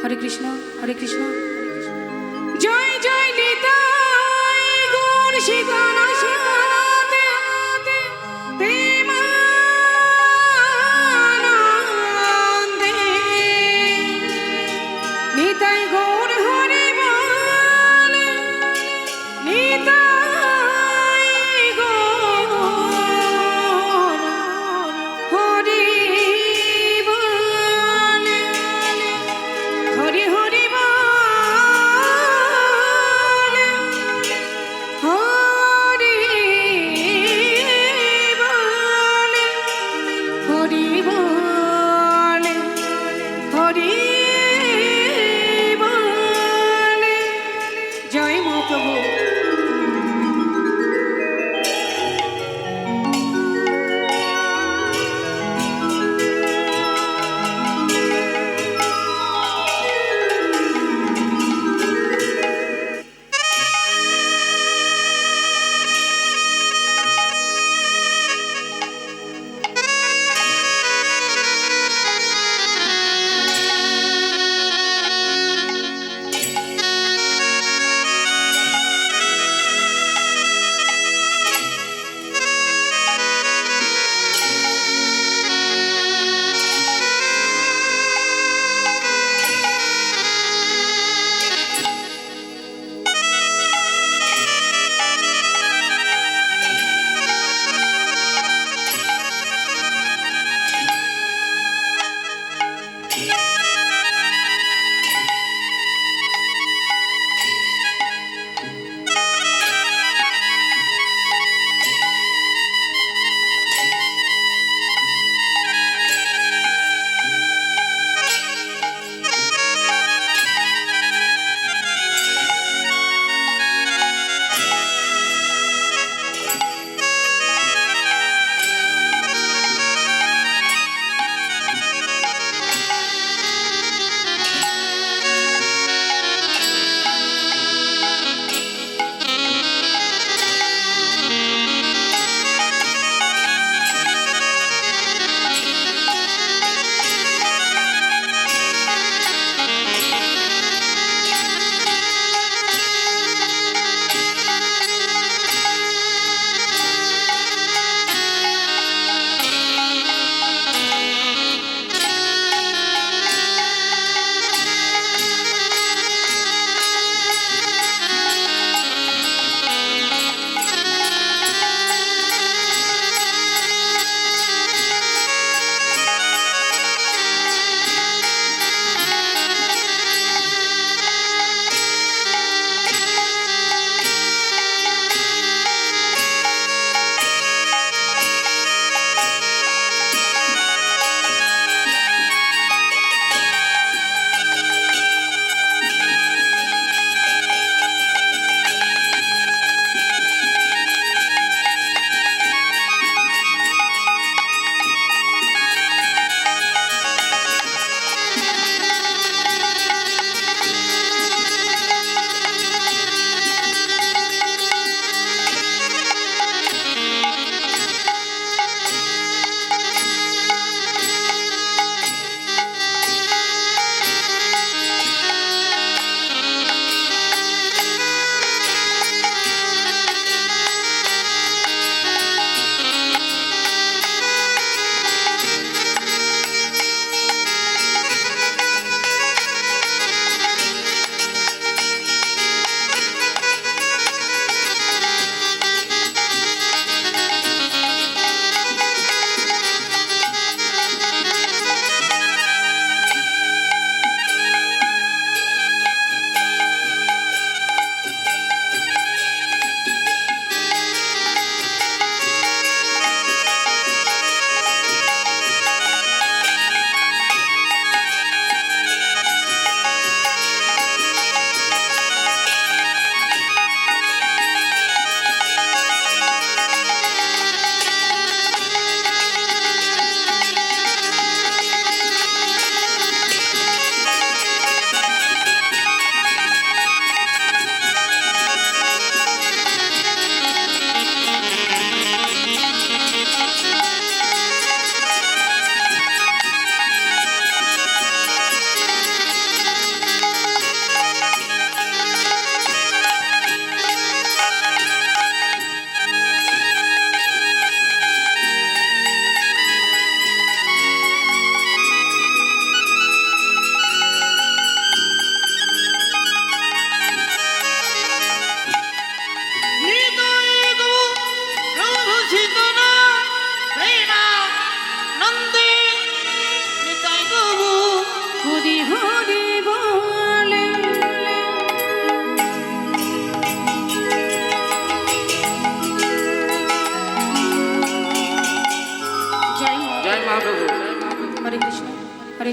হরে কৃষ্ণ হরে কৃষ্ণ জয় জয় নিতাই গৌর সীতানাথ প্রেমানন্দে নিতাই গৌর হরি বল নিতাই গৌর হরি বল হরি হরি বল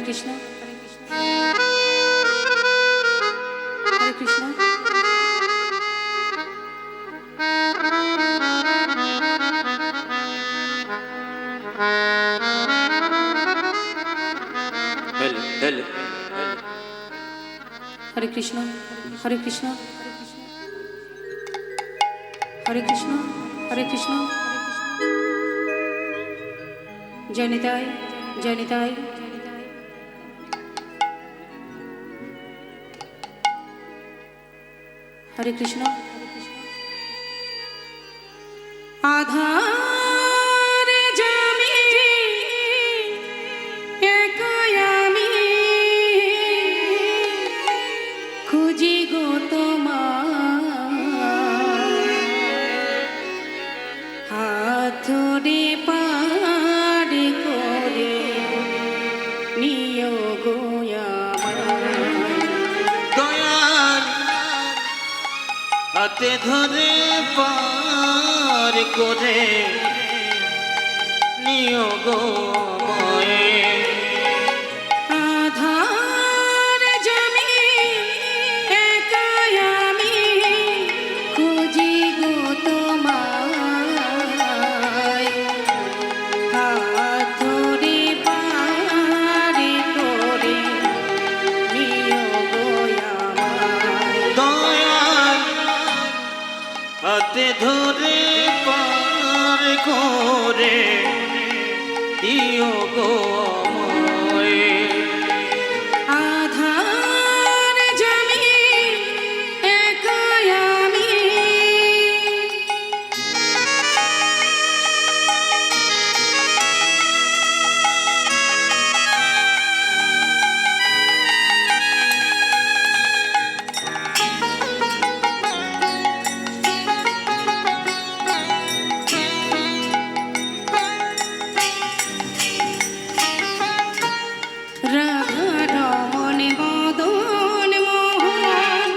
কৃষ্ণ হরে কৃষ্ণ হরে কৃষ্ণ হরে কৃষ্ণ হরে কৃষ্ণ হরে কৃষ্ণ জনিতাই জনিতাই হরে কৃষ্ণ আধার জামি একাই আমি খুঁজি গো তোমার হাত ধরে পার করে নিও গো দয়াল হাতে ধরে পার করে নিও গো আধার জামি একাই আমি খুঁজি গো তোমায় হাত ধরে পার করে নিও গো আমায় দয়াল হাতে ধরে পার করে দিও গো আধার জামি একাই আমি রাধা রমণ মদন মোহন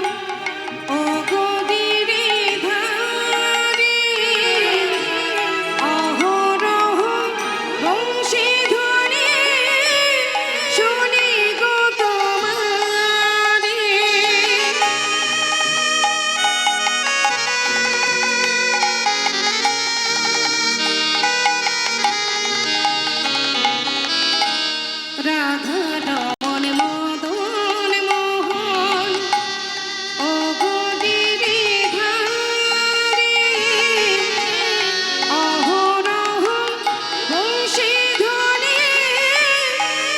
ও গো গিরিধারী অহরহ বংশীধ্বনি শুনি গো তোমারি রাধা রমণ মদন মোহন ও গো গিরিধারী অহরহ বংশীধ্বনি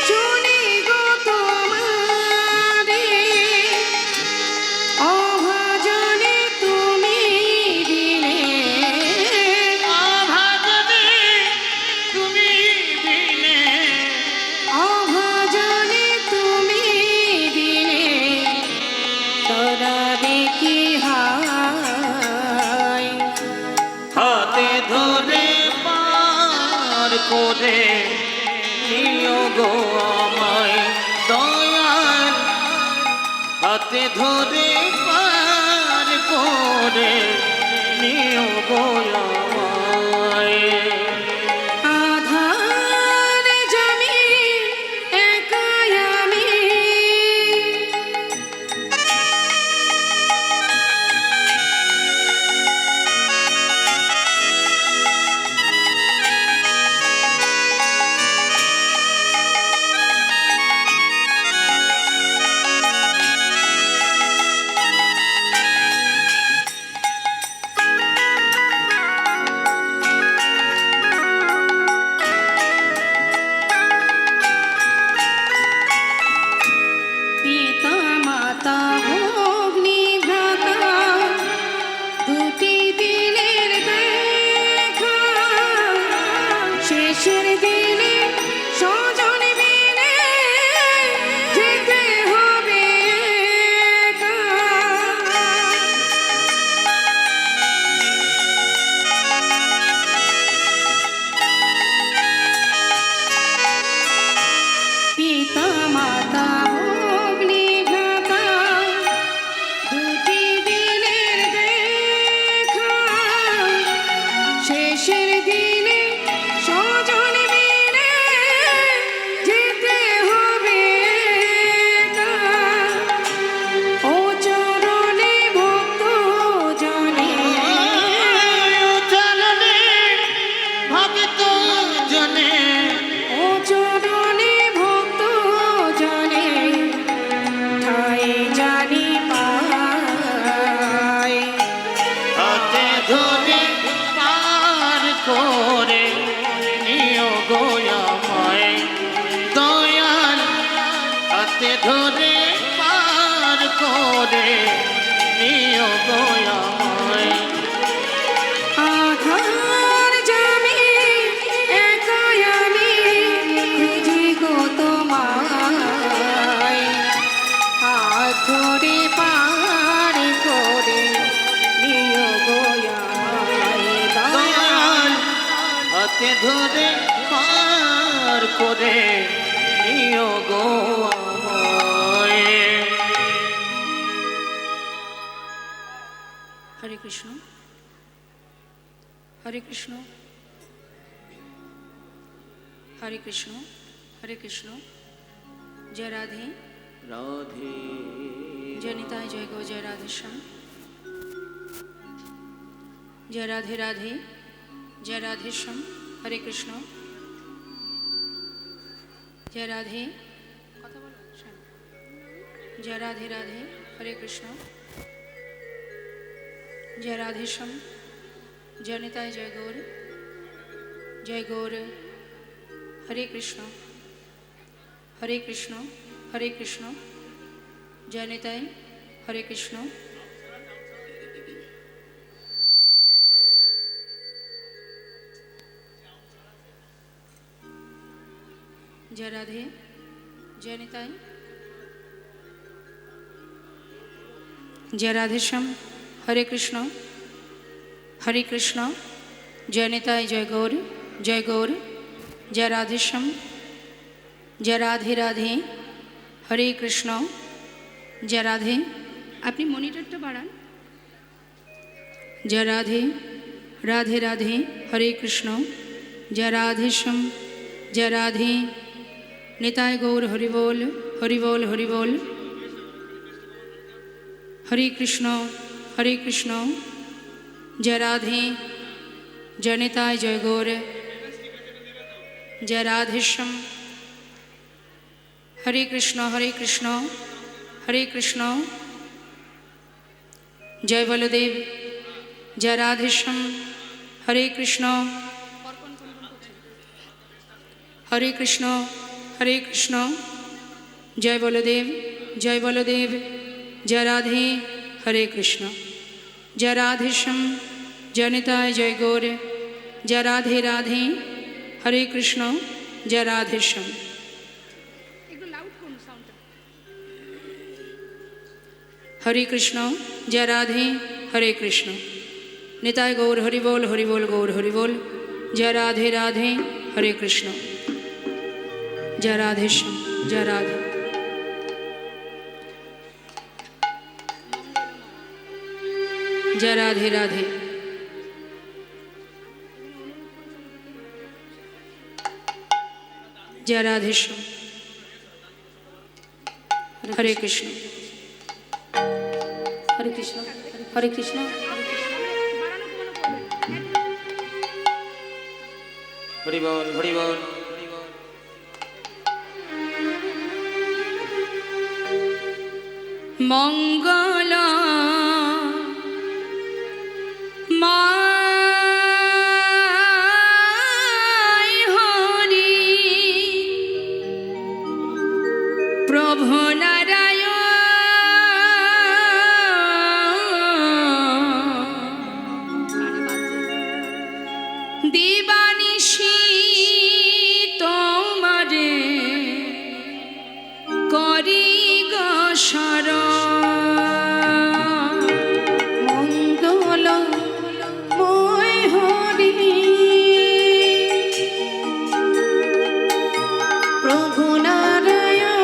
শুনি গো তোমারি অভাজনে তুমি বিনে অভাজনে তুমি বিনে অভাজনে তুমি বিনে তরাবে কি হায় হাতে ধরে পার করে নিও গো আমায় দয়াল হাতে ধরে পার করে নিও গো আমায় আধার জামি একাই আমি পিতা মাতা ভগ্নী ভ্রাতা দুটি দিনের দেখা শেষের দিনে স্বজন বিনে যেতে হবে একা। পিতা মাতা ভগ্নী ভ্রাতা দুটি দিনের দেখা শেষের দিনে স্বজন বিনে যেতে হবে ধরে পার করে নিও গো আমায়। আধার যাবে একাই আমি খুঁজি গো তোমায়, হাত ধরে পার করে নিও গো আমায়। দয়াল হাতে ধরে পার করে নিও গো আমায়। হরে কৃষ্ণ, হরে কৃষ্ণ, হরে কৃষ্ণ, হরে কৃষ্ণ। জয় রাধে, রাধে জয় নিতাই, জয় গো, জয় রাধে শ্যাম। জয় রাধে রাধে, জয় রাধে শ্যাম। হরে কৃষ্ণ, জয় রাধে, কথা বলো শ্যাম। জয় রাধে রাধে, হরে কৃষ্ণ, জয় রাধে শ্যাম। জয় নিতাই, জয় গৌর, জয় গৌর। হরে কৃষ্ণ, হরে কৃষ্ণ, হরে কৃষ্ণ। জয় নিতাই, হরে কৃষ্ণ। জয় রাধে, জয় নিতাই, জয় রাধে শ্যাম। হরে কৃষ্ণ, হরে কৃষ্ণ। জয় নিতাই, জয় গৌর, জয় গৌর। জয় রাধে শ্যাম। জয় রাধে রাধে, হরে কৃষ্ণ। জয় রাধে, আপনি মনিটরটা বাড়ান। জয় রাধে, রাধে রাধে, হরে কৃষ্ণ। জয় রাধে শ্যাম, জয় রাধে। নিতাই গৌর, হরি বল, হরি বল, হরি বল। হরে কৃষ্ণ, হরে কৃষ্ণ। জয় রাধে, জয় নিতাই, জয় গৌর। জয় রাধে শ্যাম। হরে কৃষ্ণ, হরে কৃষ্ণ, হরে কৃষ্ণ। জয় বলদেব, জয় রাধে শ্যাম। হরে কৃষ্ণ, হরে কৃষ্ণ, হরে কৃষ্ণ। জয় বলদেব, জয় বলদেব। জয় রাধে, হরে কৃষ্ণ। জয় রাধে শ্যাম, জয় নিতাই, জয় গৌর। জয় রাধে রাধে, হরে কৃষ্ণ। জয় রাধে শ্যাম। হরে কৃষ্ণ, জয় রাধে, হরে কৃষ্ণ। নিতাই গৌর, হরি বল, হরি বল, গৌর হরি বল। জয় রাধে রাধে, হরে কৃষ্ণ। জয় রাধে শ্যাম, জয় রাধে। জয় রাধে রাধে। জয় রাধে শ্যাম। হরে কৃষ্ণ, হরে কৃষ্ণ, হরে কৃষ্ণ। হরি বল, হরি বল। মঙ্গল মায় হরি প্রভু নারায়ণ দিবানিশি তোমারে করি গো শরণ। মঙ্গল ময় হরি প্রভু নারায়ণ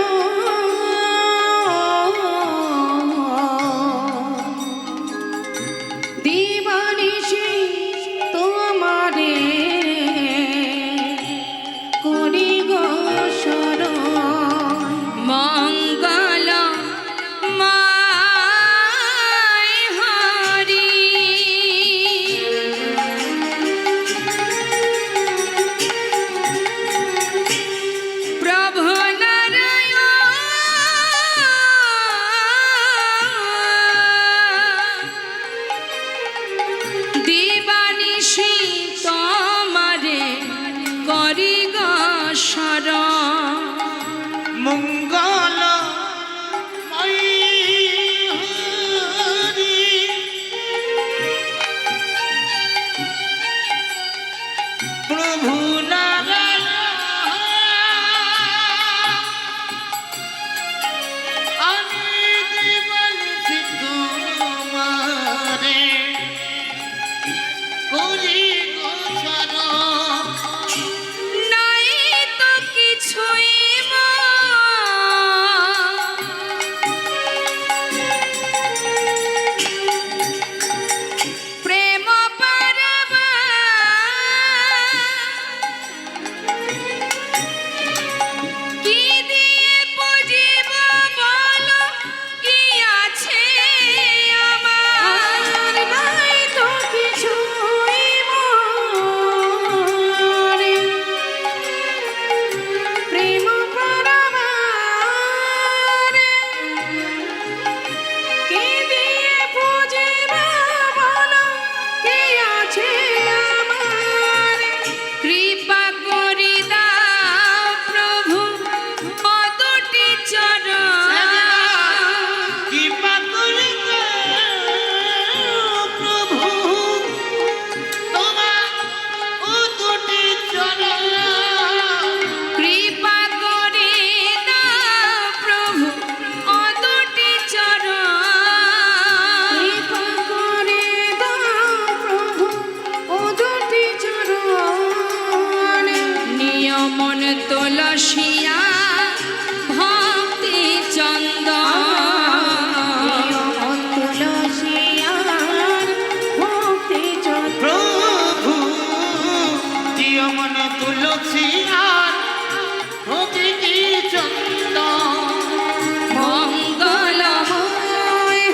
মঙ্গলময়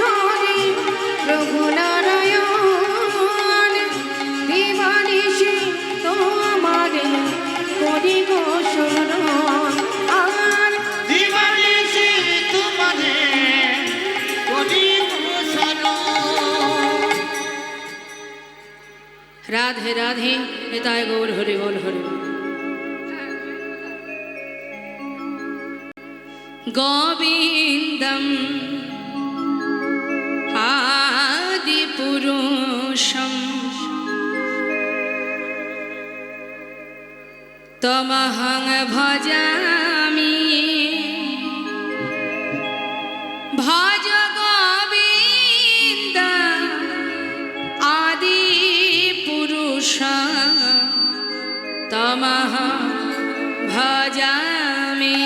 হরি প্রভু নারায়ণ দিবানিশি তোমারে করি গো শরণ আর দিবানিশি তোমারে করি গো শরণ। রাধে রাধে নিতাই গৌর হরি বল হরি বল। গোবিন্দম আদিপুরুষম তমহং ভজামি ভজ গোবিন্দ আদিপুরুষম তমহং ভজামি।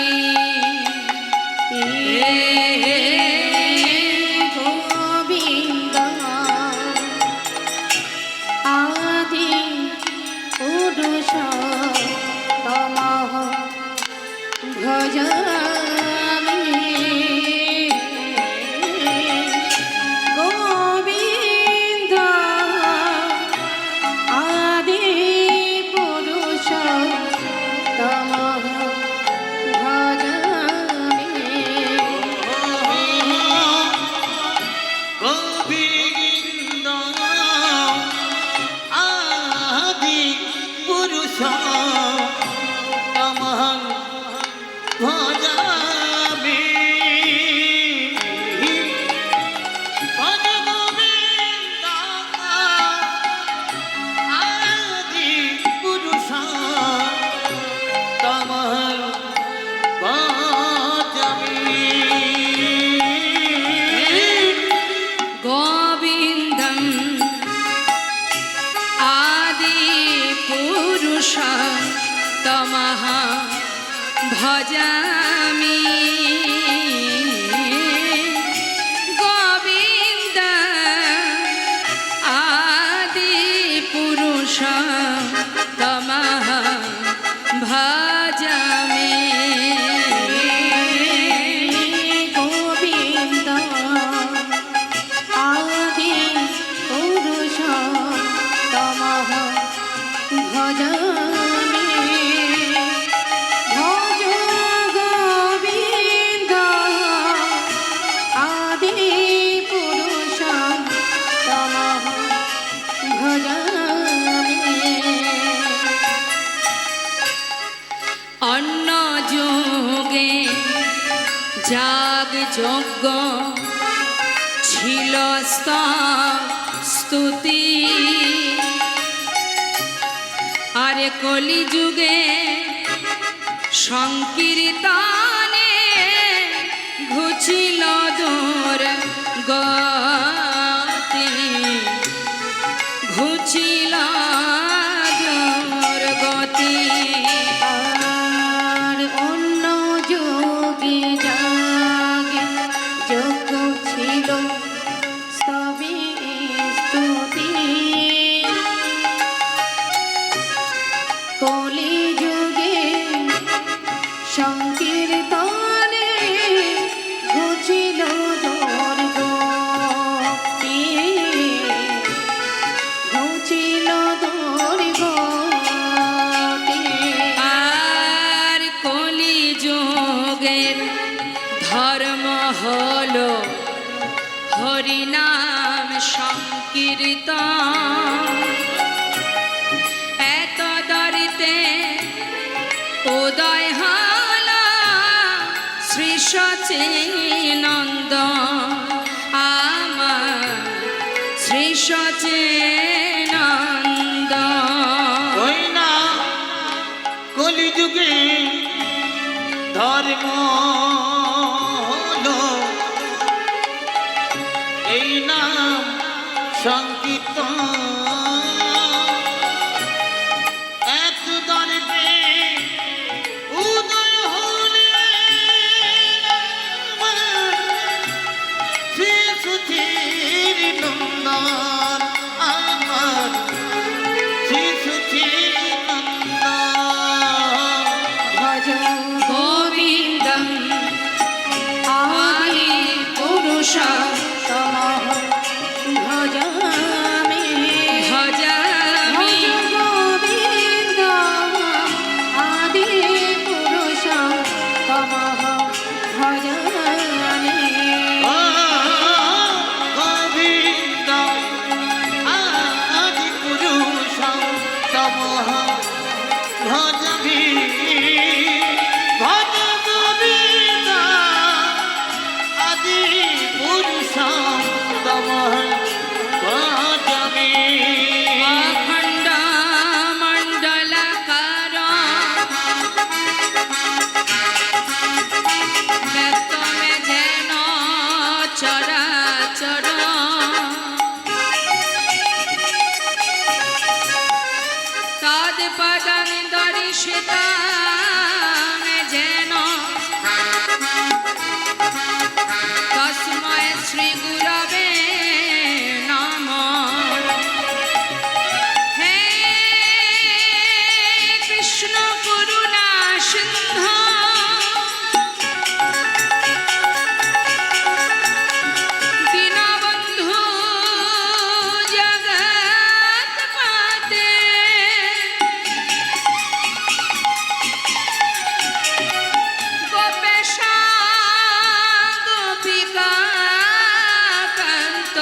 গোবিন্দ আদি পুরুষ তমঃ ভজামি। গোবিন্দ আদি পুরুষ তমঃ গোবিন্দ আদি পুরুষ তমহং ভজামি। ভজ গোবিন্দ আদি পুরুষ তমহং ভজামি। গোবিন্দম আদিপুরুষম তমঃ ভজামি। গোবিন্দ আদিপুরুষম তমঃ ভজামি। গোবিন্দ আদি পুরুষ তমঃ ভজামি। ভজ গোবিন্দ আদি পুরুষ তমঃ ভজামি। অন্য যুগে যাগ যজ্ঞ ছিল স্তুতি, আরে কলি যুগে সংকীর্তনে ঘুচিল দূর গতি, ঘুচিল দূর গতি। আর অন্য যোগে জাগে যজ্ঞ ছিল স্তবে স্তুতি, কলি যুগে সংকীর্তনে ঘুচিল দুর্গতি, ঘুচিল দুর্গতি। আর কলি যুগের ধর্ম হলো হরিনাম সংকীর্তন, এত দরিতে উদয় হল শ্রী সচিনন্দ আমার শ্রী সচিনন্দ। ওই না কলিযুগে ধর্ম হলো এই নাম সংকীর্তন, এত দর্পে উদয় হলে আমার শ্রী সুধীর নন্দন, আমার শ্রী সুধীর নন্দন। ভজ গোবিন্দম আদি তমঃ ভজামি ভজামি ভজ গোবিন্দম আদি পুরুষম তমঃ ভজামি গোবিন্দ আদি পুরুষং তমঃ ভজামি ভজ গোবিন্দ আদি পুরুষং তমঃ ভজামি অখণ্ড মণ্ডলাকার ব্যক্তমে যেন চরাচর তৎপদং দর্শিতামে যেন তস্মৈ শ্রী গুরবে নমঃ। হে কৃষ্ণ করুণা সিন্ধু দীনবন্ধু জগৎপতে গোপেশা গোপিকা কান্ত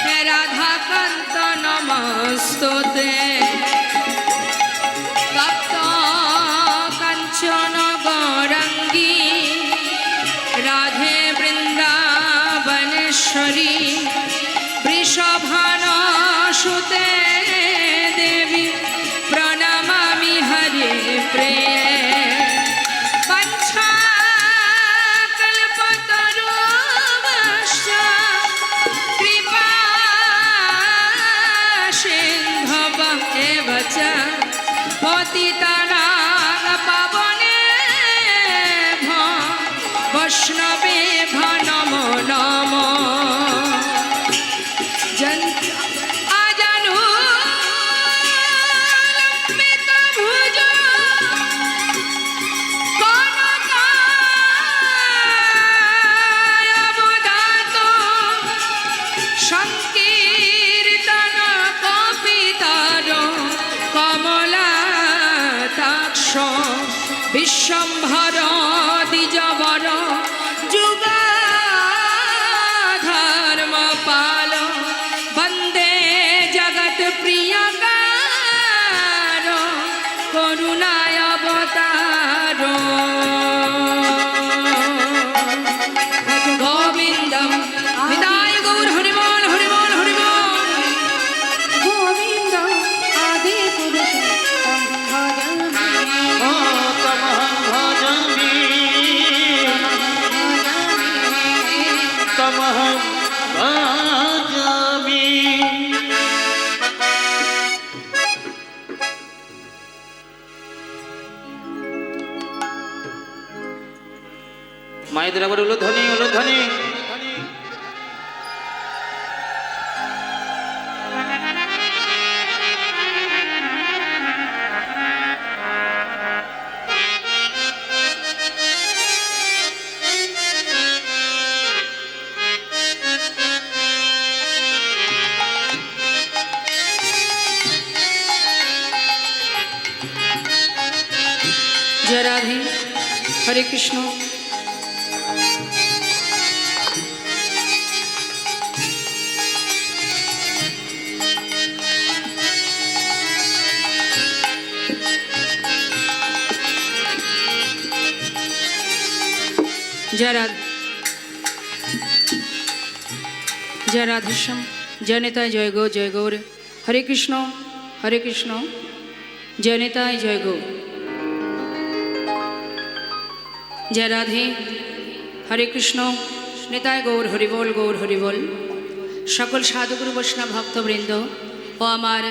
হে রাধা কান্ত নমস্তুতে তপ্ত কাঞ্চন গৌরাঙ্গী রাধে বৃন্দাবনেশ্বরী বৃষভান সুতে দেবী প্রণমামি হরে প্রিয়ে কল্পতরুশ্চ কৃপা সিন্ধব এব চ পতিতানাং পাবনেভ্যো বৈষ্ণবেভ্যো নমো নমঃ। আজানুলম্বিত ভুজ কনকায়বদাত সংকীর্তন কপিতর কমলাতাক্ষ বিশ্বম্ভর দ্বিজবর যুগাধর্মপাল বন্দে জগৎ প্রিয়কার করুণায় অবতার গোবিন্দম বিদায় গৌর হরি বল হরি বল হরি বল। গোবিন্দ আদি পুরুষম ভজামি তমঃ ভজামি তমঃ ভজামি। মায়েদের আবার উলুধ্বনি উলুধ্বনি। জয় রাধে হরে কৃষ্ণ। জয় রাধে জয় রাধেশ্যাম জয় নেতায় জয় গৌ জয় গৌর হরে কৃষ্ণ জয় নেতায় জয় গৌ। জয় রাধে হরে কৃষ্ণ নেতায় গৌর হরিবোল গৌর হরিবোল। সকল সাধুগুরু বৈষ্ণব ভক্তবৃন্দ ও আমার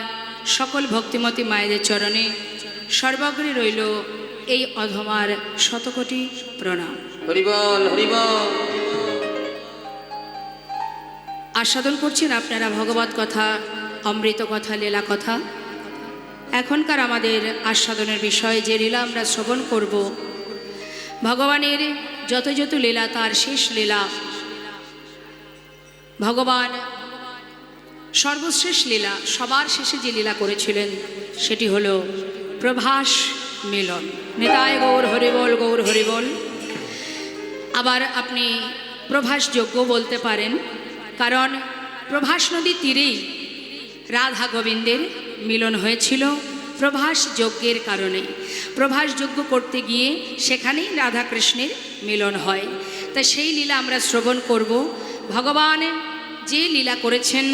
সকল ভক্তিমতী মায়েদের চরণে সর্বাগ্রে রইল এই অধমার শতকোটি প্রণাম। হরিবল হরিবল। আস্বাদন করছেন আপনারা ভগবত কথা, অমৃত কথা, লীলা কথা। এখনকার আমাদের আস্বাদনের বিষয় যে লীলা আমরা শ্রবণ করব, ভগবানের যত যত লীলা তার শেষ লীলা ভগবান সর্বশেষ লীলা সবার শেষে যে লীলা করেছিলেন সেটি হলো প্রভাস মিলন। নিতাই গৌর হরিবল, গৌর হরিবল। আবার আপনি প্রভাস যজ্ঞ বলতে পারেন, কারণ প্রভাস নদীর তীরেই রাধা গোবিন্দের মিলন হয়েছিল প্রভাস যজ্ঞের কারণে। প্রভাস যজ্ঞ করতে গিয়ে সেখানেই রাধা কৃষ্ণের মিলন হয়। তা সেই লীলা আমরা শ্রবণ করব। ভগবান যে লীলা করেছেন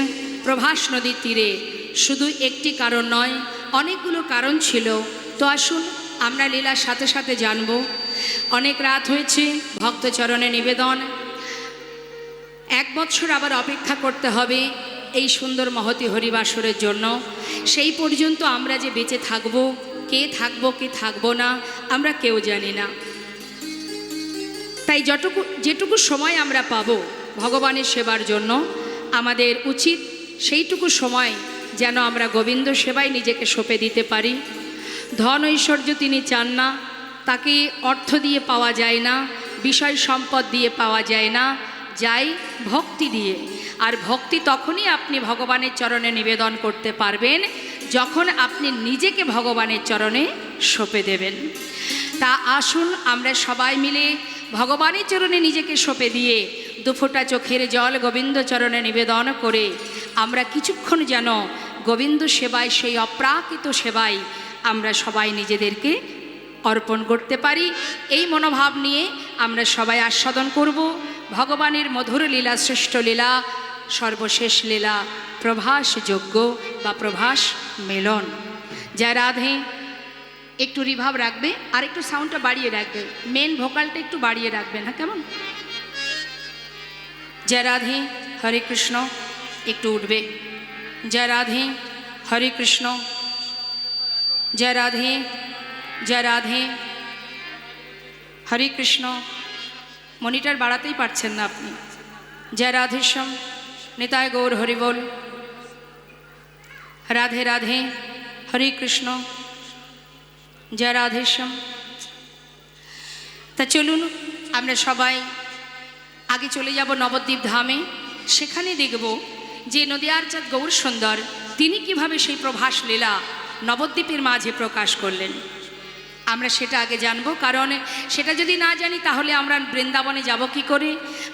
প্রভাস নদীর তীরে শুধু একটি কারণ নয়, অনেকগুলো কারণ ছিল। তো আসুন আমরা লীলার সাথে সাথে জানব। অনেক রাত হয়েছে, ভক্তচরণে নিবেদন, 1 বৎসর আবার অপেক্ষা করতে হবে এই সুন্দর মহতী হরিবাসরের জন্য। সেই পর্যন্ত আমরা যে বেঁচে থাকব, কে থাকবো কে থাকবো না আমরা কেউ জানি না। তাই যেটুকু সময় আমরা পাবো ভগবানের সেবার জন্য আমাদের উচিত সেইটুকু সময় যেন আমরা গোবিন্দ সেবায় নিজেকে সঁপে দিতে পারি। ধন ঐশ্বর্য তিনি চান না, তাকে অর্থ দিয়ে পাওয়া যায় না, বিষয় সম্পদ দিয়ে পাওয়া যায় না, যায় ভক্তি দিয়ে। আর ভক্তি তখনই আপনি ভগবানের চরণে নিবেদন করতে পারবেন যখন আপনি নিজেকে ভগবানের চরণে সঁপে দেবেন। তা আসুন আমরা সবাই মিলে ভগবানের চরণে নিজেকে সঁপে দিয়ে দুফোঁটা চোখের জল গোবিন্দ চরণে নিবেদন করে আমরা কিছুক্ষণ যেন গোবিন্দ সেবায়, সেই অপ্রাকৃত সেবায় আমরা সবাই নিজেদেরকে অর্পণ করতে পারি। এই মনোভাব নিয়ে আমরা সবাই আস্বাদন করব ভগবানের মধুর লীলা, শ্রেষ্ঠ লীলা, সর্বশেষ লীলা প্রভাস যজ্ঞ বা প্রভাস মিলন। জয় রাধে। একটু রিভাব রাখবে আর একটু সাউন্ডটা বাড়িয়ে রাখবে, মেন ভোকালটা একটু বাড়িয়ে রাখবেন, হ্যাঁ কেমন? জয় রাধে, হরে কৃষ্ণ। একটু উঠবে। জয় রাধে, হরে কৃষ্ণ। জয় রাধে, জয় রাধে, হরে কৃষ্ণ। মনিটর বাড়াতেই পারছেন না আপনি। জয় রাধেশ্যাম, নিতাই গৌর হরিবল। রাধে রাধে, হরে কৃষ্ণ। জয় রাধেশ্যাম। তা চলুন আমরা সবাই আগে চলে যাব নবদ্বীপ ধামে। সেখানে দেখব যে নদিয়ার চাঁদ গৌর সুন্দর তিনি কিভাবে সেই প্রভাস লীলা নবদ্বীপের মাঝে প্রকাশ করলেন। আমরা সেটা আগে জানবো, কারণ সেটা যদি না জানি তাহলে আমরা বৃন্দাবনে যাব কি করে?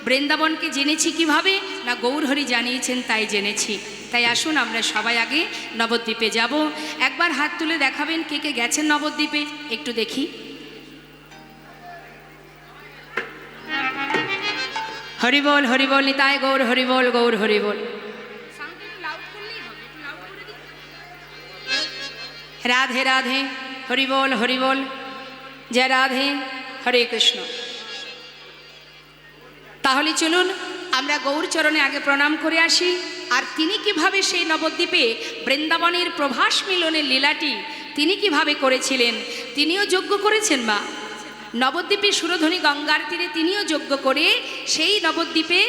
বৃন্দাবনকে জেনেছি কিভাবে না, গৌরহরি জানিয়েছেন তাই জেনেছি। তাই আসুন আমরা সবাই আগে নবদ্বীপে যাব। একবার হাত তুলে দেখাবেন কে কে গেছেন নবদ্বীপে, একটু দেখি। হরিবল, হরিবল, নিতাই গৌর হরিবল, গৌর হরিবল। রাধে রাধে, হরিবল, হরিবল। জয় রাধে, হরে কৃষ্ণ। তাহলে চলুন আমরা গৌর চরণে আগে প্রণাম করে আসি। আর তিনি কিভাবে সেই নবদ্বীপে বৃন্দাবনের প্রভাস মিলনের লীলাটি তিনি কিভাবে করেছিলেন, তিনিও যজ্ঞ করেছেন। বা নবদ্বীপে সুরধনী গঙ্গার তীরে তিনিও যজ্ঞ করে সেই নবদ্বীপে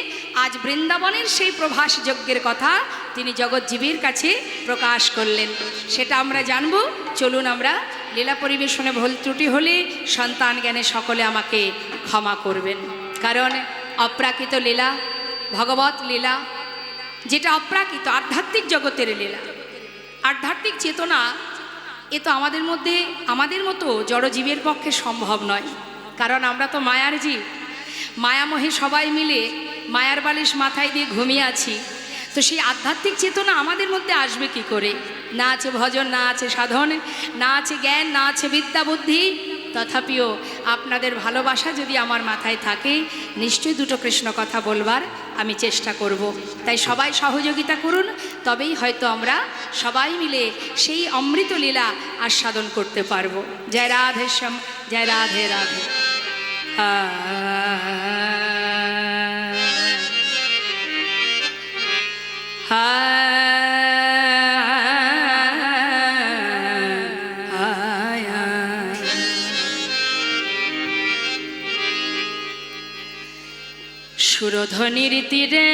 আজ বৃন্দাবনের সেই প্রভাস যজ্ঞের কথা তিনি জগৎজীবীর কাছে প্রকাশ করলেন। সেটা আমরা জানব। চলুন আমরা লীলা পরিবেশনে ভুল ত্রুটি হলে সন্তান জ্ঞানে সকলে আমাকে ক্ষমা করবেন। কারণ অপ্রাকৃত লীলা, ভগবত লীলা, যেটা অপ্রাকৃত আধ্যাত্মিক জগতের লীলা, আধ্যাত্মিক চেতনা, এ তো আমাদের মতো জড়জীবের পক্ষে সম্ভব নয়। কারণ আমরা তো মায়ার জীব, মায়ামোহে সবাই মিলে মায়ার বালিশ মাথায় দিয়ে ঘুমিয়ে আছি। তো সেই আধ্যাত্মিক চেতনা আমাদের মধ্যে আসবে কি করে? না আছে ভজন, না আছে সাধন, না আছে জ্ঞান, না আছে বিদ্যা বুদ্ধি। তথাপিও আপনাদের ভালোবাসা যদি আমার মাথায় থাকে, নিশ্চয়ই দুটো কৃষ্ণ কথা বলবার আমি চেষ্টা করব। তাই সবাই সহযোগিতা করুন, তবেই হয়তো আমরা সবাই মিলে সেই অমৃত লীলা আস্বাদন করতে পারবো। জয় রাধে শ্যাম, জয় রাধে রাধে। সুরধনির তীরে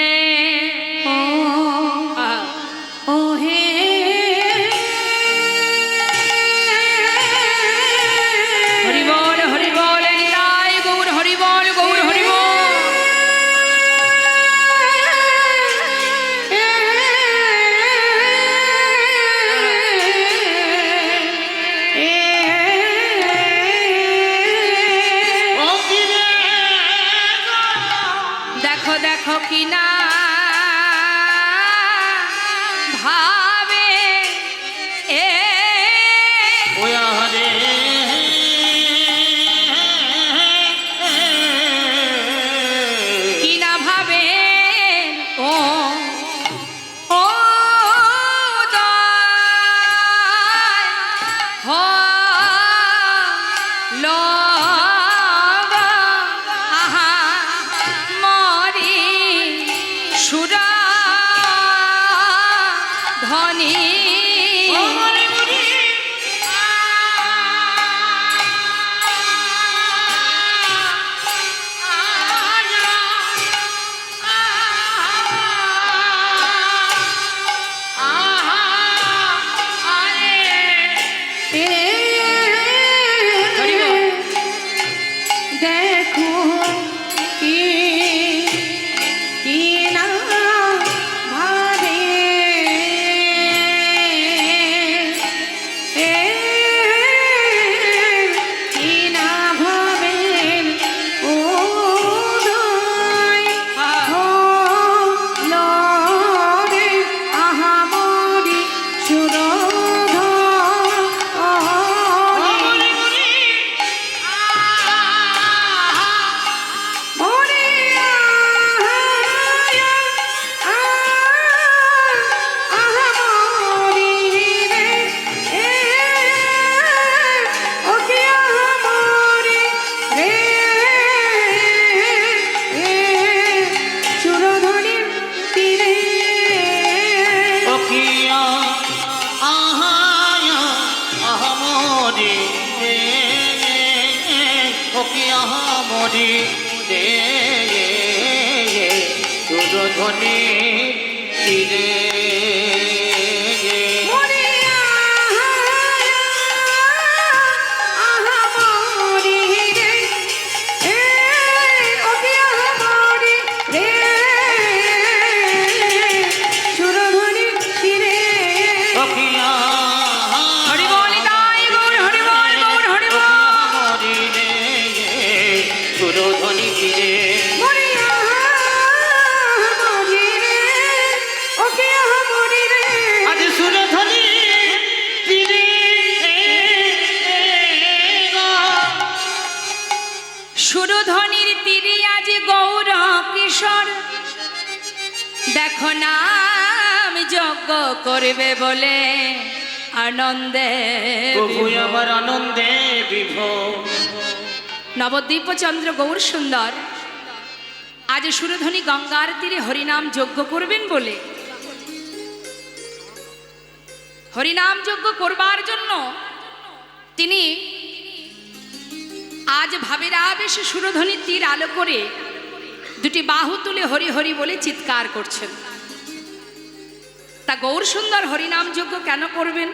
ও হে হরিবল, হরিবল, নিতাই গৌর হরিবল, গৌর দেখো কি না ভাবে এ ওয়া হরে কি না ভাবে ও ও ধনী দেখো কি না ভাবে কি না ভাবে ও দয় হলো রে আহামরি সুরধনির তীরে ওকিয়া আহায়া আহমদি ওকিয়া আহমদি দে সুরধনি তীরে ওকিয়া হরি বল তাই গৌর হরি বল গৌর হরি বল আহমদি দে সুরধনি তীরে আজ সুরধনি তীরে সুরধনির তীরে আজ গৌর কিশোর দেখো নাম যজ্ঞ করবে বলে আনন্দে প্রভু আমার আনন্দে বিভোর নবদ্বীপ চন্দ্র গৌর সুন্দর আজ সুরধনি গঙ্গার তীরে হরিনাম যজ্ঞ করবেন বলে হরিনাম যজ্ঞ করবার জন্য তিনি আজ ভাবের আবেশে সুরধনির তীর আলো করে দুটি বাহু তুলে হরি হরি বলে চিৎকার করছেন। তা গৌর সুন্দর হরিনাম যজ্ঞ কেন করবেন?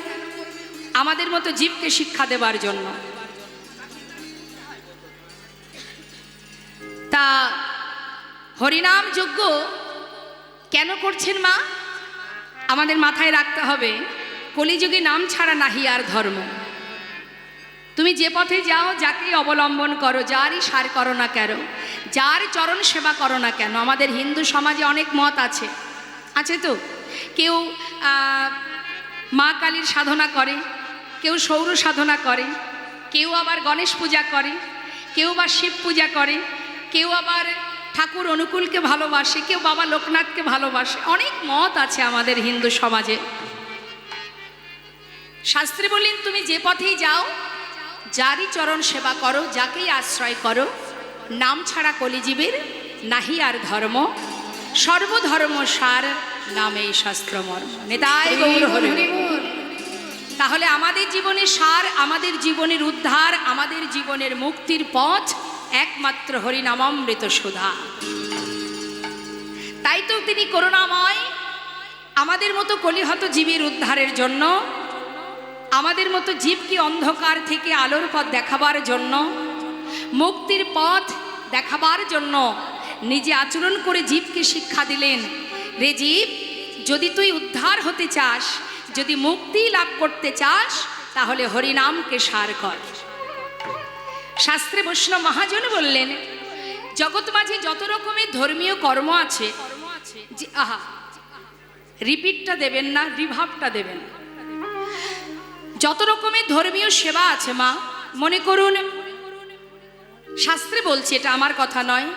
আমাদের মতো জীবকে শিক্ষা দেবার জন্য। তা হরিনাম যজ্ঞ কেন করছেন মা? আমাদের মাথায় রাখতে হবে কলিযুগে নাম ছাড়া নাহি আর ধর্ম। তুমি যে পথে যাও, যাকেই অবলম্বন করো, যারই সার করো না কেন, যার চরণ সেবা করো না কেন, আমাদের হিন্দু সমাজে অনেক মত আছে, আছে তো। কেউ মা কালীর সাধনা করে, কেউ সৌর সাধনা করে, কেউ আবার গণেশ পূজা করে, কেউ বা শিব পূজা করে, কেউ আবার ঠাকুর অনুকূলকে ভালোবাসে, কেউ বাবা লোকনাথকে ভালোবাসে। অনেক মত আছে আমাদের হিন্দু সমাজে। শাস্ত্রে বললেন তুমি যে পথেই যাও, যারই চরণ সেবা করো, যাকেই আশ্রয় করো, নাম ছাড়া কলিজীবের নাহি আর ধর্ম, সর্বধর্ম সার নামেই শাস্ত্র মর্ম। নেতাই গৌর হরি। তাহলে আমাদের জীবনের সার, আমাদের জীবনের উদ্ধার, আমাদের জীবনের মুক্তির পথ একমাত্র হরিনামামৃত সুধা। তাই তো তিনি করুণাময়, আমাদের মতো কলিহত জীবের উদ্ধারের জন্য, আমাদের মতো জীবকে অন্ধকার থেকে আলোর পথ দেখাবার জন্য, মুক্তির পথ দেখাবার জন্য নিজে আচরণ করে জীবকে শিক্ষা দিলেন। রে জীব, যদি তুই উদ্ধার হতে চাস, যদি মুক্তি লাভ করতে চাস, তাহলে হরিনামকে সার কর। শাস্ত্রে বৈষ্ণব মহাজন বললেন, জগৎ মাঝে যত রকমের ধর্মীয় কর্ম আছে, যে আহা রিপিটটা দেবেন না, রিভাবটা দেবেন। যত রকমের ধর্মীয় সেবা আছে মা, মনে করুন শাস্ত্রে বলছে, এটা আমার কথা নয়,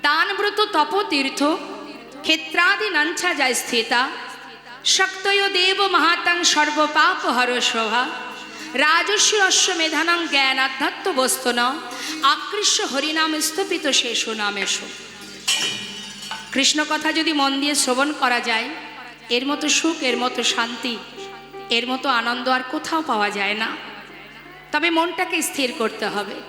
দান ব্রত তপ তীর্থ ক্ষেত্রাদি নাঞ্ছা যায় স্থিতা শক্তয় দেব মহাতাং সর্বপাপ হর শোভা রাজস্ব অশ্বমেধানাং জ্ঞান আধ্যাত্ম বস্তু ন আকৃষ্য হরিনাম স্থপিত শেষ নামেশ। কৃষ্ণ কথা যদি মন দিয়ে শ্রবণ করা যায়, এর মতো সুখ, এর মতো শান্তি, এর মতো আনন্দ আর কোথাও পাওয়া যায় না। তবে মনটাকে স্থির করতে হবে।